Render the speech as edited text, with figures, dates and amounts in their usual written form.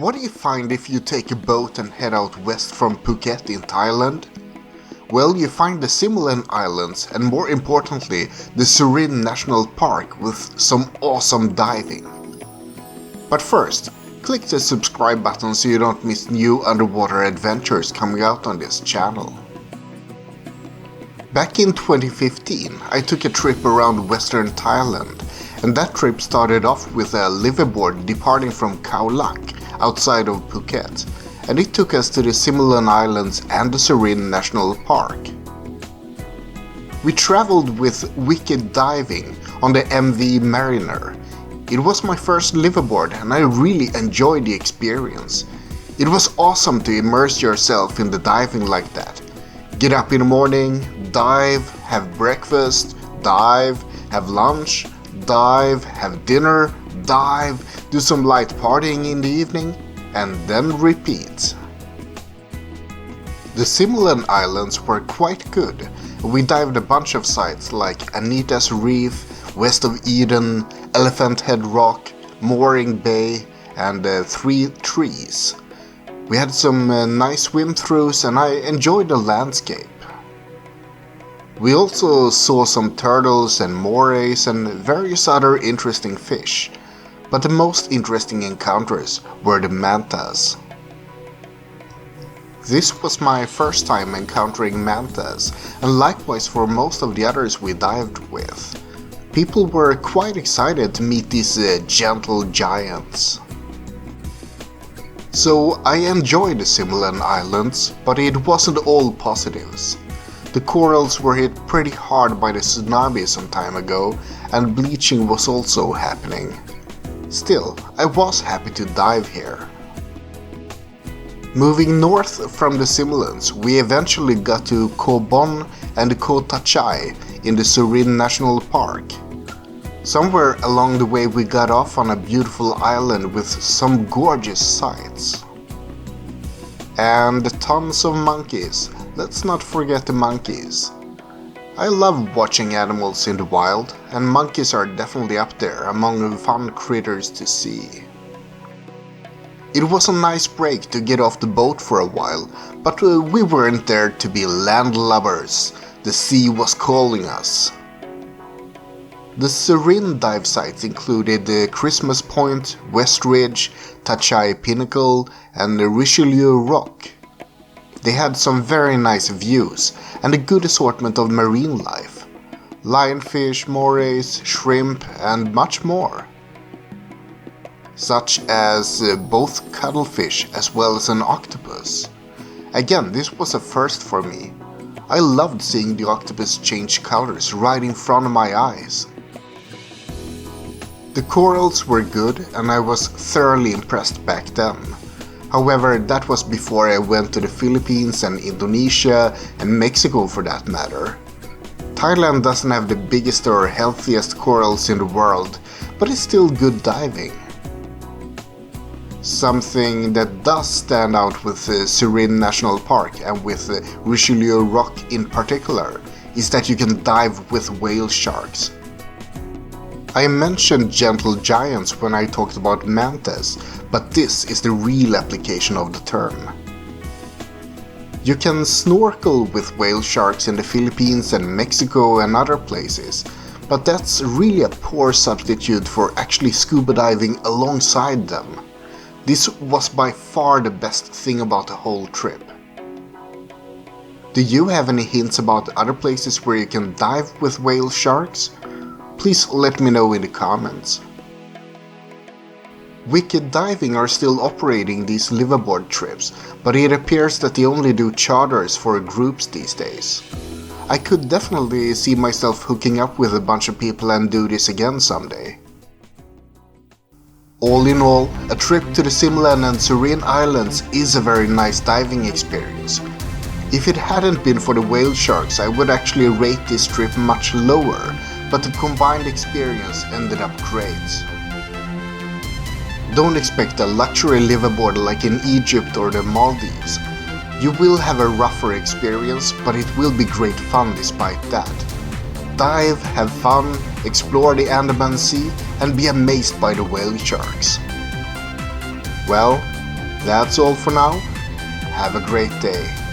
What do you find if you take a boat and head out west from Phuket in Thailand? Well, you find the Similan Islands and more importantly the Surin National Park with some awesome diving. But first, click the subscribe button so you don't miss new underwater adventures coming out on this channel. Back in 2015, I took a trip around western Thailand, and that trip started off with a liveaboard departing from Khao Lak outside of Phuket, and it took us to the Similan Islands and the Surin National Park. We traveled with wicked diving on the MV Mariner. It was my first liveaboard and I really enjoyed the experience. It was awesome to immerse yourself in the diving like that. Get up in the morning, dive, have breakfast, dive, have lunch, dive, have dinner, dive, do some light partying in the evening, and then repeat. The Similan Islands were quite good. We dived a bunch of sites like Anita's Reef, West of Eden, Elephant Head Rock, Mooring Bay, and 3 Trees. We had some nice swim-throughs and I enjoyed the landscape. We also saw some turtles and morays and various other interesting fish, but the most interesting encounters were the mantas. This was my first time encountering mantas, and likewise for most of the others we dived with. People were quite excited to meet these gentle giants. So I enjoyed the Similan Islands, but it wasn't all positives. The corals were hit pretty hard by the tsunami some time ago, and bleaching was also happening. Still, I was happy to dive here. Moving north from the Similans, we eventually got to Khao Bon and Khao Tachai in the Surin National Park. Somewhere along the way we got off on a beautiful island with some gorgeous sights. And tons of monkeys. Let's not forget the monkeys. I love watching animals in the wild, and monkeys are definitely up there among fun critters to see. It was a nice break to get off the boat for a while, but we weren't there to be landlubbers. The sea was calling us. The Surin dive sites included Christmas Point, West Ridge, Tachai Pinnacle, and Richelieu Rock. They had some very nice views and a good assortment of marine life. Lionfish, morays, shrimp and much more. Such as both cuttlefish as well as an octopus. Again, this was a first for me. I loved seeing the octopus change colors right in front of my eyes. The corals were good and I was thoroughly impressed back then. However, that was before I went to the Philippines and Indonesia and Mexico for that matter. Thailand doesn't have the biggest or healthiest corals in the world, but it's still good diving. Something that does stand out with Surin National Park and with Richelieu Rock in particular is that you can dive with whale sharks. I mentioned gentle giants when I talked about mantas, but this is the real application of the term. You can snorkel with whale sharks in the Philippines and Mexico and other places, but that's really a poor substitute for actually scuba diving alongside them. This was by far the best thing about the whole trip. Do you have any hints about other places where you can dive with whale sharks? Please let me know in the comments. Wicked Diving are still operating these liveaboard trips, but it appears that they only do charters for groups these days. I could definitely see myself hooking up with a bunch of people and do this again someday. All in all, a trip to the Similan and Surin Islands is a very nice diving experience. If it hadn't been for the whale sharks, I would actually rate this trip much lower, but the combined experience ended up great. Don't expect a luxury liveaboard like in Egypt or the Maldives. You will have a rougher experience, but it will be great fun despite that. Dive, have fun, explore the Andaman Sea, and be amazed by the whale sharks. Well, That's all for now. Have a great day.